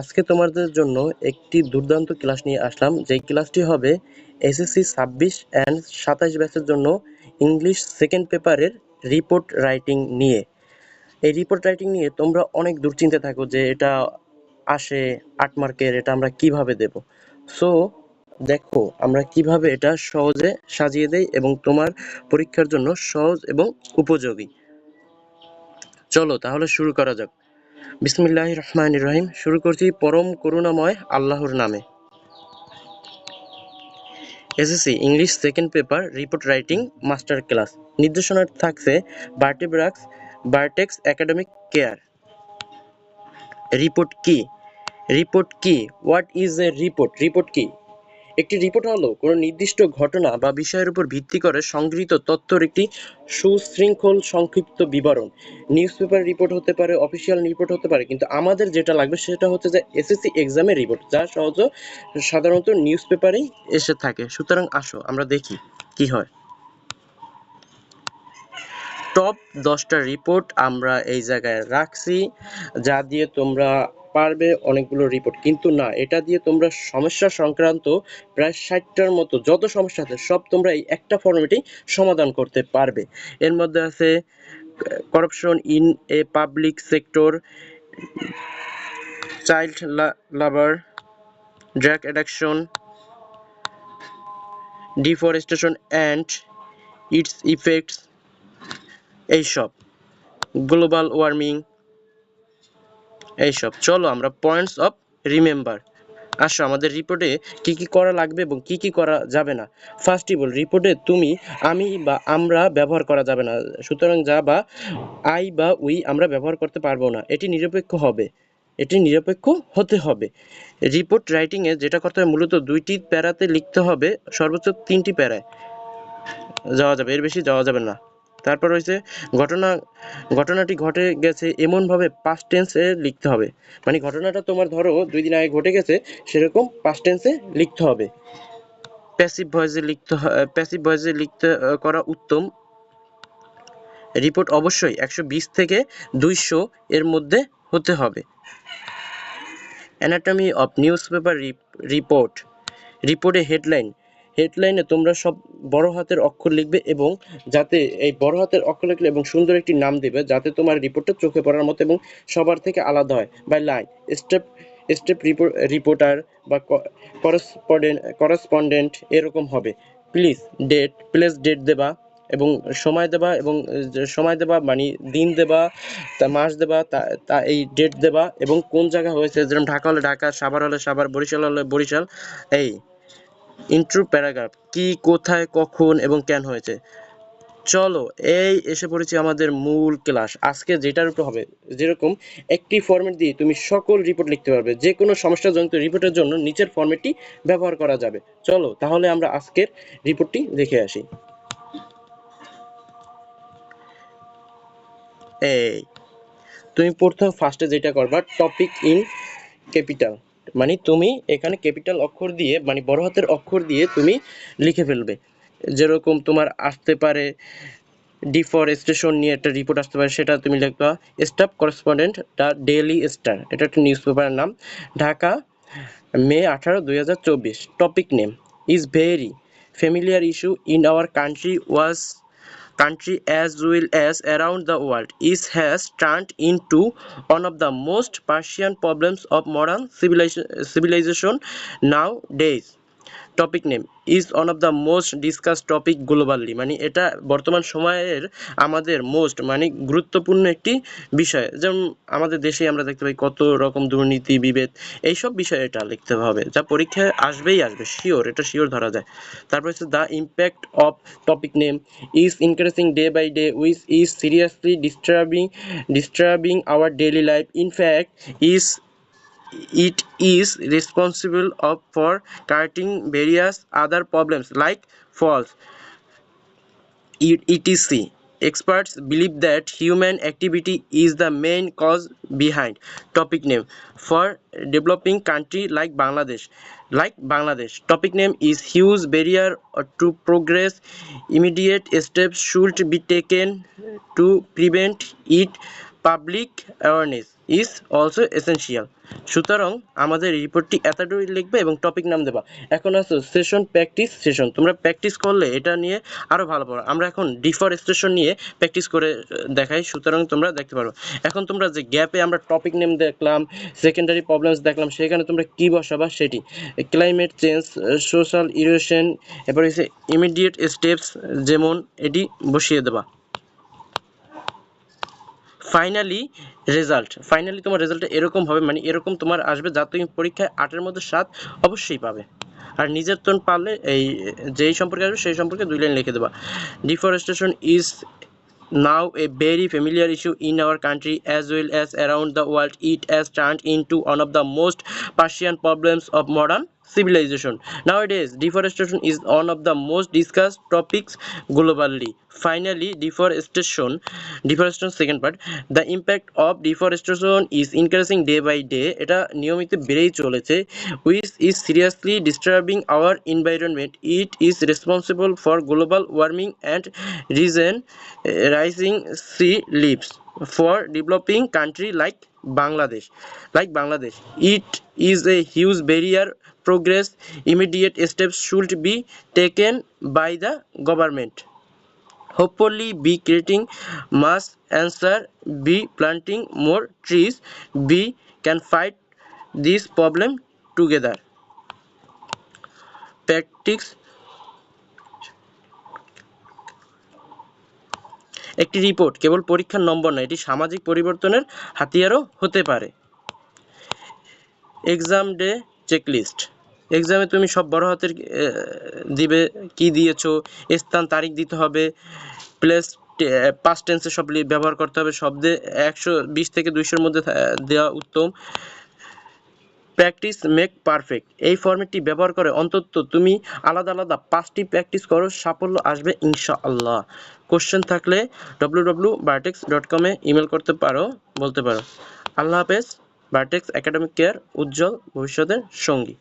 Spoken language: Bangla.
আজকে তোমাদের জন্য একটি দুর্দান্ত ক্লাস নিয়ে আসলাম, যেই ক্লাসটি হবে এসএসসি 26 অ্যান্ড 27 ব্যাচের জন্য ইংলিশ সেকেন্ড পেপারের রিপোর্ট রাইটিং নিয়ে। এই রিপোর্ট রাইটিং নিয়ে তোমরা অনেক দুশ্চিন্তে থাকো যে এটা আসে 8 মার্কের, এটা আমরা কিভাবে দেব। সো দেখো আমরা কিভাবে এটা সহজে সাজিয়ে দেই এবং তোমার পরীক্ষার জন্য সহজ এবং উপযোগী। চলো তাহলে শুরু করা যাক। বিসমিল্লাহির রহমানির রহিম। শুরু করছি পরম করুণাময় আল্লাহর নামে। SSC English second paper report writing master class. নির্দেশনা থাকছে ভার্টেক্স একাডেমিক কেয়ার। রিপোর্ট কি? রিপোর্ট কি? What is a report? Report কি? একটি রিপোর্ট হলো কোনো নির্দিষ্ট ঘটনা বা বিষয়ের উপর ভিত্তি করে সংগৃহীত তথ্যের একটি সুশৃঙ্খল সংক্ষিপ্ত বিবরণ। নিউজ পেপার রিপোর্ট হতে পারে, অফিসিয়াল রিপোর্ট হতে পারে, কিন্তু আমাদের যেটা লাগবে সেটা হচ্ছে যে এসএসসি এক্সামের রিপোর্ট, যা সাধারণত নিউজ পেপারেই এসে থাকে। সুতরাং আসো আমরা দেখি কি হয়। টপ 10টা রিপোর্ট আমরা এই জায়গায় রাখছি, যা দিয়ে তোমরা পারবে অনেকগুলো রিপোর্ট। কিন্তু না, এটা দিয়ে তোমরা সমস্যা সংক্রান্ত প্রায় 60টার মতো যত সমস্যা আছে সব তোমরা এই একটা ফরম্যাটেই সমাধান করতে পারবে। এর মধ্যে আছে corruption in a public sector, child labour, drug addiction, deforestation and its effects, এইসব, গ্লোবাল ওয়ার্মিং, এইসব। চলো আমরা পয়েন্টস অফ রিমেম্বার। আসো আমাদের রিপোর্টে কি কি করা লাগবে এবং কি কি করা যাবে না। ফার্স্টই বল, রিপোর্টে তুমি, আমি বা আমরা ব্যবহার করা যাবে না। সুতরাং যা বা আই বা উই আমরা ব্যবহার করতে পারবো না। এটি নিরপেক্ষ হবে, এটি নিরপেক্ষ হতে হবে। রিপোর্ট রাইটিংয়ে যেটা করতে হবে, মূলত 2টি প্যারাতে লিখতে হবে, সর্বোচ্চ 3টি প্যারায় যাওয়া যাবে, এর বেশি যাওয়া যাবে না। তারপর হচ্ছে ঘটনাটি ঘটে গেছে এমনভাবে পাস্ট টেন্সে লিখতে হবে, মানে ঘটনাটা তোমার ধরো 2 দিন আগে ঘটে গেছে, সেরকম পাস্ট টেন্সে লিখতে হবে। প্যাসিভ ভয়েসে লিখতে করা উত্তম। রিপোর্ট অবশ্যই 120 থেকে 200 এর মধ্যে হতে হবে। Anatomy of news paper report. রিপোর্টে হেডলাইনে তোমরা সব বড় হাতের অক্ষর লিখবে, এবং যাতে এই বড় হাতের অক্ষর লিখলে এবং সুন্দর একটি নাম দেবে, যাতে তোমার রিপোর্টটা চোখে পড়ার মতো এবং সবার থেকে আলাদা হয়। Byline, step step reporter বা করেসপন্ডেন্ট এরকম হবে। প্লেস ডেট দেবা এবং সময় দেবা মানে দিন দেবা, তা মাস দেবা, তা এই ডেট দেবা, এবং কোন জায়গা হয়েছে, যেরকম ঢাকা হলে ঢাকা, সাভার হলে সাভার, বরিশাল হলে বরিশাল। এই ইন্ট্রো প্যারাগ্রাফ, কি, কোথায়, কখন এবং কেন হয়েছে। চলো এই এসে পড়েছি আমাদের মূল ক্লাস। আজকে যেটার উপর হবে, যেরকম একটি ফরম্যাট দিয়ে তুমি সকল রিপোর্ট লিখতে পারবে, যে কোনো সমস্যাজনিত রিপোর্টের জন্য নিচের ফরম্যাটটি ব্যবহার করা যাবে। চলো তাহলে আমরা আজকের রিপোর্টটি দেখে আসি। এই তুমি প্রথম ফার্স্টে যেটা করবা, টপিক ইন ক্যাপিটাল, মানে তুমি এখানে ক্যাপিটাল অক্ষর দিয়ে, মানে বড় হাতের অক্ষর দিয়ে তুমি লিখে ফেলবে। যেরকম তোমার আসতে পারে ডিফরেস্টেশন নিয়ে একটা রিপোর্ট আসতে পারে, সেটা তুমি লিখবা। Staff correspondent the daily star, এটা একটা নিউজ পেপারের নাম, ঢাকা, মে 18, 2024। Topic name is very familiar issue in our country as well as around the world. It has turned into one of the most pressing problems of modern civilization nowadays. Topic name is one of the most discuss topic globally, মানে এটা বর্তমান সময়ের আমাদের মোস্ট মানে গুরুত্বপূর্ণ একটি বিষয়। যেমন আমাদের দেশে আমরা দেখতে পাই কত রকম দুর্নীতি বিভেদ, এইসব বিষয়ে এটা লিখতে হবে, যা পরীক্ষায় আসবেই আসবে, শিওর, এটা শিওর ধরা যায়। তারপর হচ্ছে the impact of topic name is increasing day by day which is seriously disturbing our daily life. In fact it is responsible for creating various other problems like false etc. Experts believe that human activity is the main cause behind. Topic name for developing country like Bangladesh. Topic name is huge barrier to progress. Immediate steps should be taken to prevent it. Public awareness. Is also essential. সুতরাং আমাদের রিপোর্টটি এতটুকুই লিখবে এবং টপিক নাম দেবা। এখন আসো সেশন প্র্যাকটিস সেশন, তোমরা প্র্যাকটিস করলে এটা নিয়ে আরও ভালো পারো। আমরা এখন ডিফরেস্টেশন নিয়ে প্র্যাকটিস করে দেখাই, সুতরাং তোমরা দেখতে পারো। এখন তোমরা যে গ্যাপে আমরা টপিক নেম দেখলাম, সেকেন্ডারি প্রবলেমস দেখলাম, সেখানে তোমরা কী বসাবা সেটি ক্লাইমেট চেঞ্জ, সোশ্যাল ইরোশন, এরপর হচ্ছে ইমিডিয়েট স্টেপস, যেমন এটি বসিয়ে দেবা। ফাইনালি তোমার রেজাল্টটা এরকম হবে, মানে এরকম তোমার আসবে যা তুমি পরীক্ষায় 8-এর মধ্যে 7 অবশ্যই পাবে। আর নিজের তোন পারলে এই যেই সম্পর্কে আসবে সেই সম্পর্কে 2 লাইন লিখে দেবা। Deforestation is now a very familiar issue in our country as well as around the world. It has turned into one of the most pressing problems of modern civilization. Nowadays, deforestation is one of the most discussed topics globally. Finally, deforestation second part, the impact of deforestation is increasing day by day. এটা নিয়মিত বেড়েই চলেছে, which is seriously disturbing our environment. It is responsible for global warming and rising sea levels for developing country like Bangladesh. It is a huge barrier. Progress, immediate steps should be taken by the government. Hopefully, be creating mass answer, be planting more trees, we can fight this problem together. Practice. একটি রিপোর্ট কেবল পরীক্ষার নম্বর নয়, এটি সামাজিক পরিবর্তনের হাতিয়ারও হতে পারে। এক্সাম ডে চেকলিস্ট, এক্সামে তুমি সব বড় হাতের দিবে, কি দিয়েছো, স্থান, তারিখ দিতে হবে, প্লেস, পাস্ট টেন্সে সব ব্যবহার করতে হবে, শব্দে 120 থেকে 200-এর মধ্যে দেওয়া উত্তম। প্র্যাকটিস মেক পারফেক্ট, এই ফরম্যাটটি ব্যবহার করে অন্তত তুমি আলাদা 5টি প্র্যাকটিস করো, সাফল্য আসবে ইনশাআল্লাহ। কোশ্চেন থাকলে www.vertex.com এ ইমেল করতে পারো, বলতে পারো। আল্লাহ হাফেজ। ভার্টেক্স একাডেমিক কেয়ার, উজ্জ্বল ভবিষ্যতের সঙ্গী।